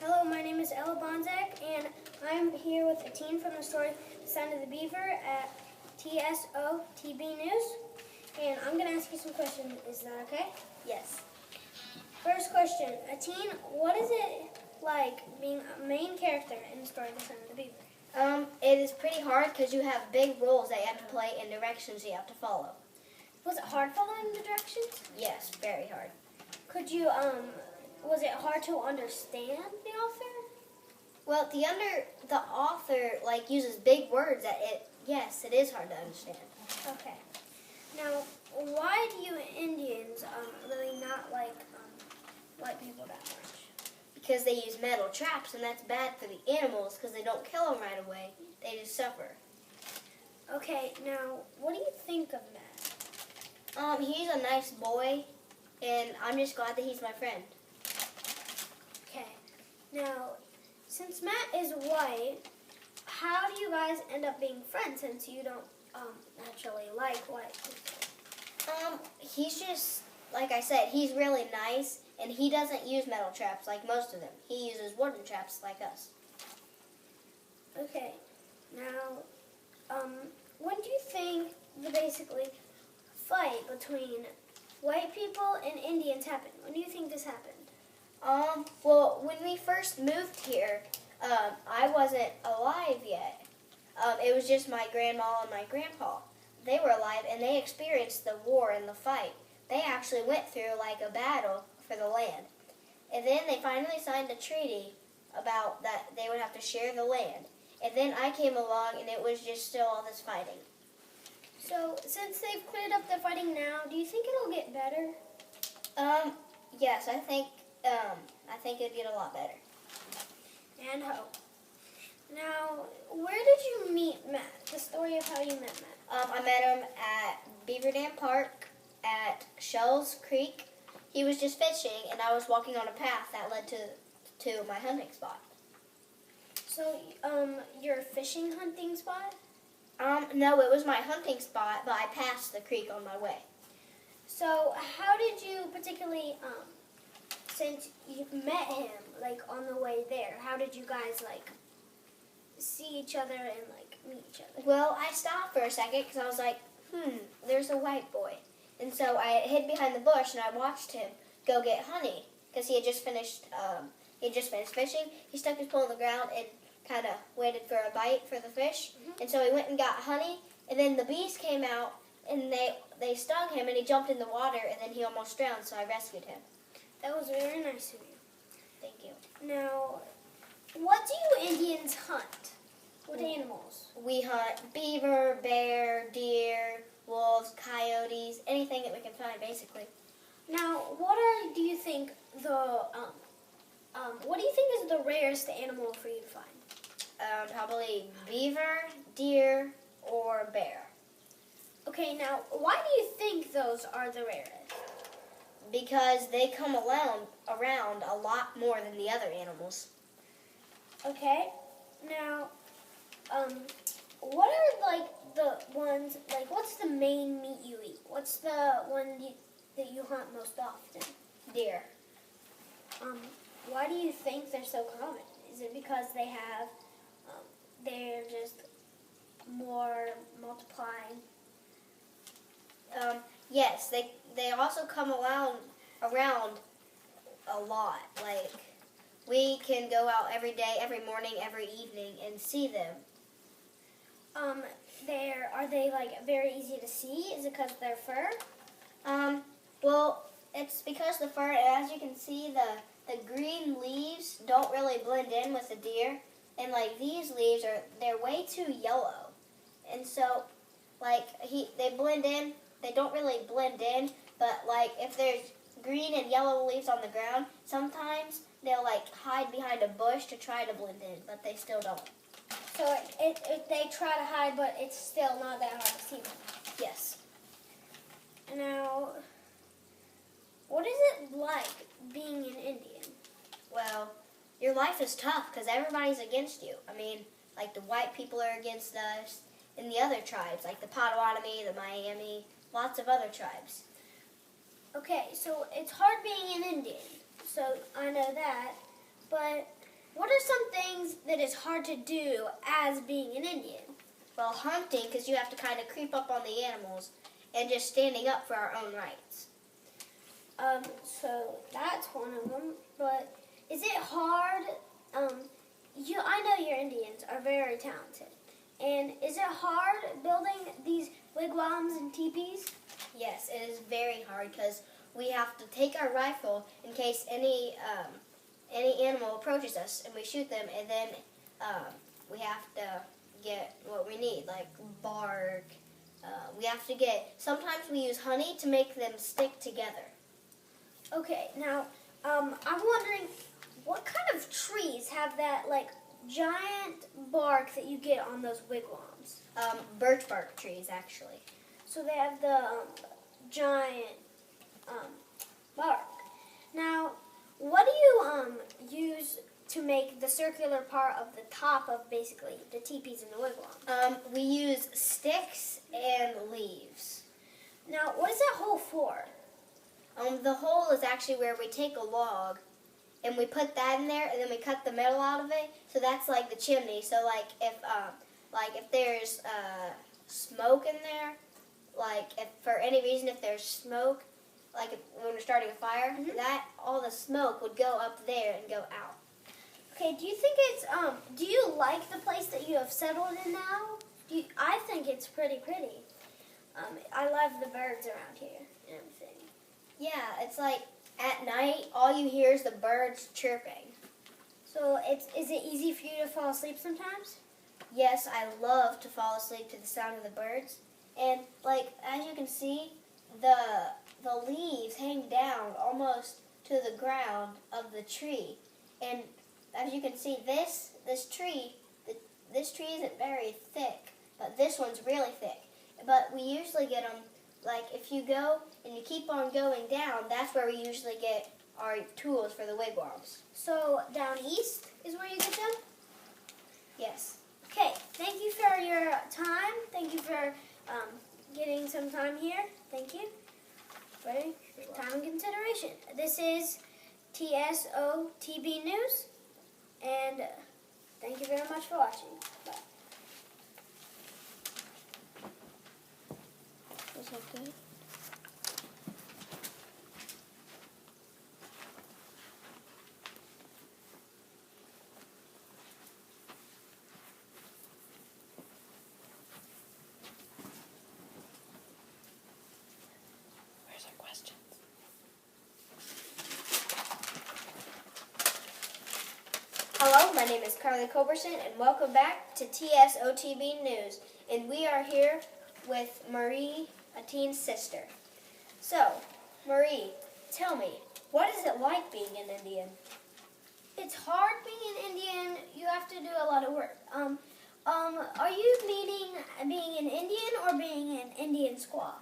Hello, my name is Ella Bonzak, and I'm here with Attean from the story The Sound of the Beaver at TSOTB News. And I'm going to ask you some questions. Is that okay? Yes. First question, Attean, what is it like being a main character in the story The Sound of the Beaver? It is pretty hard because you have big rules that you have to play and directions you have to follow. Was it hard following the directions? Yes, very hard. Was it hard to understand the author? Well, the author uses big words yes, it is hard to understand. Okay. Now, why do you Indians really not like white people that much? Because they use metal traps, and that's bad for the animals because they don't kill them right away. They just suffer. Okay, now, what do you think of Matt? He's a nice boy, and I'm just glad that he's my friend. Okay, now, since Matt is white, how do you guys end up being friends since you don't naturally like white people? He's just, like I said, he's really nice, and he doesn't use metal traps like most of them. He uses wooden traps like us. Okay, now, when do you think the basically fight between white people and Indians happened? When do you think this happened? Well, when we first moved here, I wasn't alive yet. It was just my grandma and my grandpa. They were alive, and they experienced the war and the fight. They actually went through like a battle for the land. And then they finally signed a treaty about that they would have to share the land. And then I came along, and it was just still all this fighting. So, since they've cleared up the fighting now, do you think it'll get better? Yes, I think it'd get a lot better. And hope. Now, where did you meet Matt? The story of how you met Matt. I met him at Beaver Dam Park at Shells Creek. He was just fishing, and I was walking on a path that led to my hunting spot. So, your fishing hunting spot? No, it was my hunting spot, but I passed the creek on my way. So, how did you particularly, since you met him, on the way there, how did you guys, see each other and, meet each other? Well, I stopped for a second because I was like, there's a white boy. And so I hid behind the bush and I watched him go get honey because he had just finished fishing. He stuck his pole in the ground and kind of waited for a bite for the fish. Mm-hmm. And so he went and got honey, and then the bees came out and they stung him, and he jumped in the water, and then he almost drowned, so I rescued him. That was very nice of you. Thank you. Now, what do you Indians hunt? What animals? We hunt beaver, bear, deer, wolves, coyotes, anything that we can find, basically. Now, do you think is the rarest animal for you to find? Probably beaver, deer, or bear. Okay, now, why do you think those are the rarest? Because they come around a lot more than the other animals. Okay, now, what are, the ones, what's the main meat you eat? What's the one that you hunt most often? Deer. Why do you think they're so common? Is it because they're just more multiplying? Yes, they also come around a lot. We can go out every day, every morning, every evening, and see them. Are they very easy to see? Is it because of their fur? Well, it's because the fur, as you can see, the green leaves don't really blend in with the deer, and these leaves they're way too yellow, and so they blend in. They don't really blend in, but if there's green and yellow leaves on the ground, sometimes they'll hide behind a bush to try to blend in, but they still don't. So they try to hide, but it's still not that hard to see them. Yes. Now, what is it like being an Indian? Well, your life is tough because everybody's against you. I mean, the white people are against us, and the other tribes, the Potawatomi, the Miami, lots of other tribes. Okay, so it's hard being an Indian, so I know that, but what are some things that is hard to do as being an Indian? Well, hunting, because you have to kind of creep up on the animals, and just standing up for our own rights. So that's one of them. But is it hard? I know your Indians are very talented. And is it hard building these wigwams and teepees? Yes, it is very hard because we have to take our rifle in case any animal approaches us, and we shoot them, and then we have to get what we need, like bark. Sometimes we use honey to make them stick together. Okay, now I'm wondering what kind of trees have that like giant bark that you get on those wigwams? Birch bark trees, actually. So they have the giant bark. Now, what do you use to make the circular part of the top of basically the teepees and the wigwam? We use sticks and leaves. Now, what is that hole for? The hole is actually where we take a log and we put that in there, and then we cut the metal out of it. So that's like the chimney. So if there's smoke in there, if for any reason if there's smoke, when we're starting a fire, that all the smoke would go up there and go out. Okay, do you think do you like the place that you have settled in now? I think it's pretty. I love the birds around here and everything. Yeah, it's like at night, all you hear is the birds chirping. So is it easy for you to fall asleep sometimes? Yes, I love to fall asleep to the sound of the birds. And as you can see, the leaves hang down almost to the ground of the tree. And as you can see, this tree isn't very thick, but this one's really thick. But we usually get them, if you go and you keep on going down, that's where we usually get our tools for the wigwams. So down east is where you get them? Yes. Okay, thank you for your time. Thank you for getting some time here. Thank you for your time and consideration. This is TSOTB News, and thank you very much for watching. Bye. Was that good? Where's our questions? Hello, my name is Carly Culberson, and welcome back to TSOTB News. And we are here with Marie, Attean's sister. So, Marie, tell me, what is it like being an Indian? It's hard being an Indian. You have to do a lot of work. Are you meaning being an Indian or being an Indian squaw?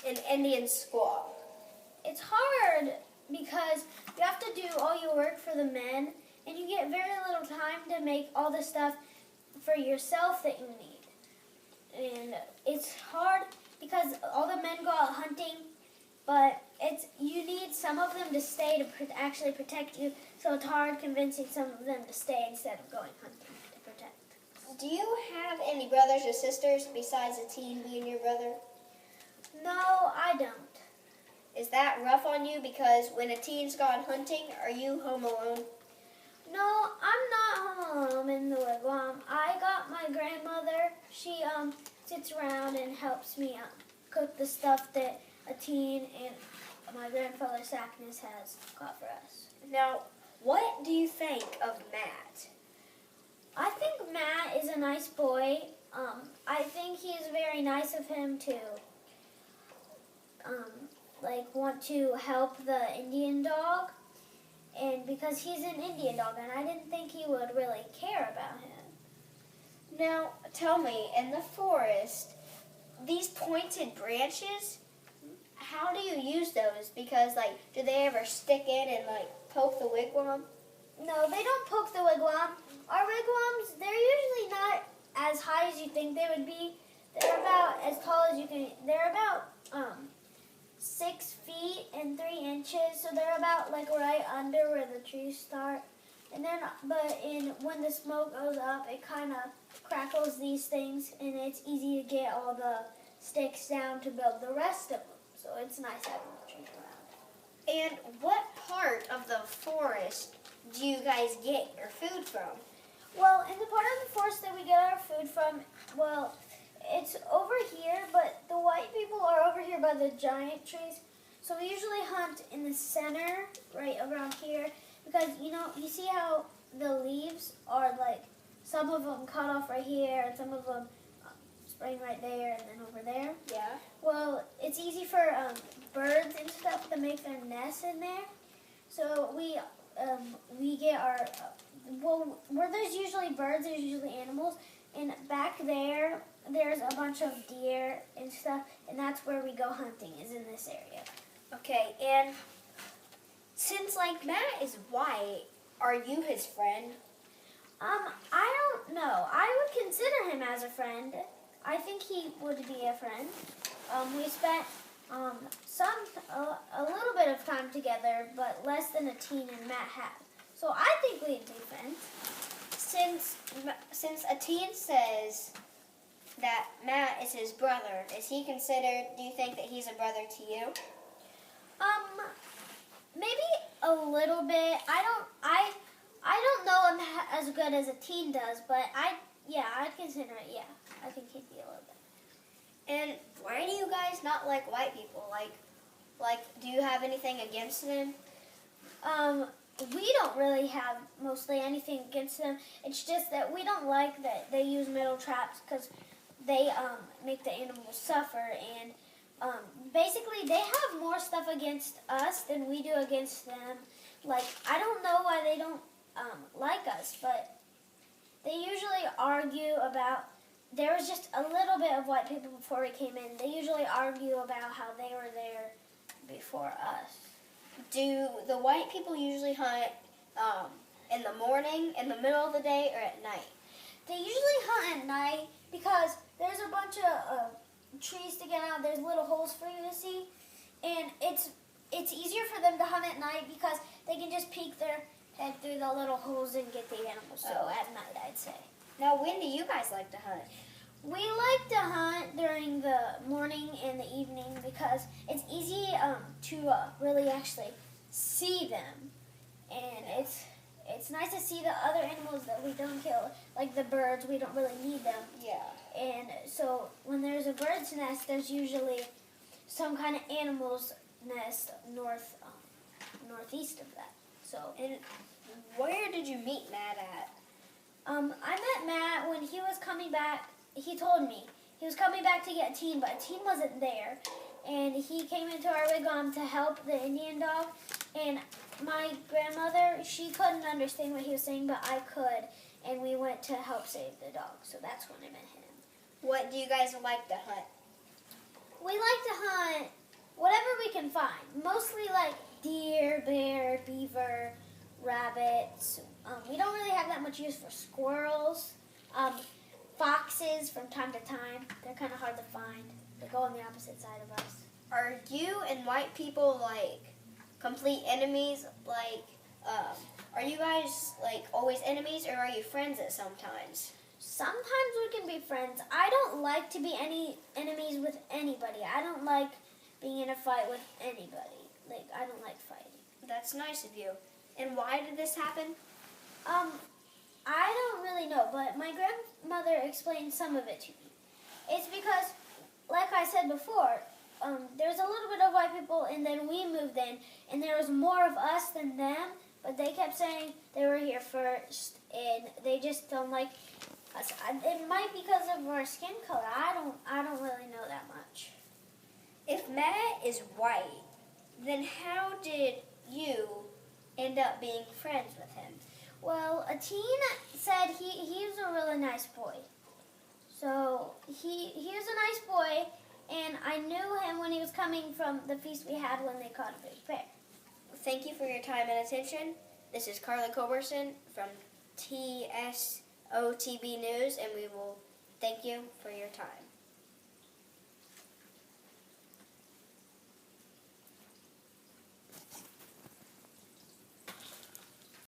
An Indian squaw. It's hard because you have to do all your work for the men, and you get very little time to make all the stuff for yourself that you need. And it's hard because all the men go out hunting, but you need some of them to stay to actually protect you, so it's hard convincing some of them to stay instead of going hunting to protect. Do you have any brothers or sisters besides Attean being your brother? No, I don't. Is that rough on you because when Attean's gone hunting, are you home alone? No, I'm not home alone in the wigwam. I got my grandmother. She sits around and helps me cook the stuff that Attean and my grandfather Sackness has got for us. Now, what do you think of Matt? I think Matt is a nice boy. I think he's very nice of him to want to help the Indian dog, and because he's an Indian dog, and I didn't think he would really care about him. Now, tell me, in the forest, these pointed branches, how do you use those? Because, do they ever stick in and, poke the wigwam? No, they don't poke the wigwam. Our wigwams, they're usually not as high as you think they would be. They're about as tall as you can. They're about 6 feet and 3 inches, so they're about right under where the trees start. And then, when the smoke goes up, it kind of crackles these things, and it's easy to get all the sticks down to build the rest of them. So it's nice having the trees around. And what part of the forest do you guys get your food from? Well, in the part of the forest that we get our food from, well, it's over here, but the white people are over here by the giant trees. So we usually hunt in the center, right around here, because, you see how the leaves are like, some of them cut off right here, and some of them spring right there, and then over there. Yeah. Well, it's easy for birds and stuff to make their nests in there. So we get our, where there's usually birds, there's usually animals. And back there, there's a bunch of deer and stuff, and that's where we go hunting, is in this area. Okay, and since, Matt is white, are you his friend? I don't know. I would consider him as a friend. I think he would be a friend. We spent a little bit of time together, but less than Attean and Matt have. So I think we'd be friends. Since Attean says that Matt is his brother, is he considered, do you think that he's a brother to you? Maybe a little bit. I don't know him as good as Attean does, but I'd consider it, yeah. I think he'd be a little bit. And why do you guys not like white people? Do you have anything against them? We don't really have mostly anything against them. It's just that we don't like that they use metal traps because they make the animals suffer. And basically, they have more stuff against us than we do against them. I don't know why they don't like us, but they usually argue about. There was just a little bit of white people before we came in. They usually argue about how they were there before us. Do the white people usually hunt in the morning, in the middle of the day, or at night? They usually hunt at night because there's a bunch of trees to get out. There's little holes for you to see. And it's easier for them to hunt at night because they can just peek their head through the little holes and get the animals. So at night, I'd say. Now, when do you guys like to hunt? We like to hunt during the morning and the evening because it's easy to really actually see them. And it's nice to see the other animals that we don't kill, like the birds. We don't really need them. Yeah. And so when there's a bird's nest, there's usually some kind of animal's nest northeast of that. So. And where did you meet Matt at? I met Matt when he was coming back. He told me he was coming back to get Attean, but Attean wasn't there. And he came into our wigwam to help the Indian dog. And my grandmother, she couldn't understand what he was saying, but I could. And we went to help save the dog. So that's when I met him. What do you guys like to hunt? We like to hunt whatever we can find. Mostly like deer, bear, beaver, rabbits. We don't really have that much use for squirrels. Foxes from time to time. They're kind of hard to find. They go on the opposite side of us. Are you and white people complete enemies? Are you guys always enemies, or are you friends at sometimes? Sometimes we can be friends. I don't like to be any enemies with anybody. I don't like being in a fight with anybody. I don't like fighting. That's nice of you. And why did this happen? I don't really know, but my grandmother explained some of it to me. It's because, like I said before, there's a little bit of white people, and then we moved in, and there was more of us than them, but they kept saying they were here first, and they just don't like us. It might be because of our skin color. I don't really know that much. If Matt is white, then how did you end up being friends with him? Well, Attean said he was a really nice boy. So he was a nice boy, and I knew him when he was coming from the feast we had when they caught a big bear. Thank you for your time and attention. This is Carly Culberson from TSOTB News, and we will thank you for your time.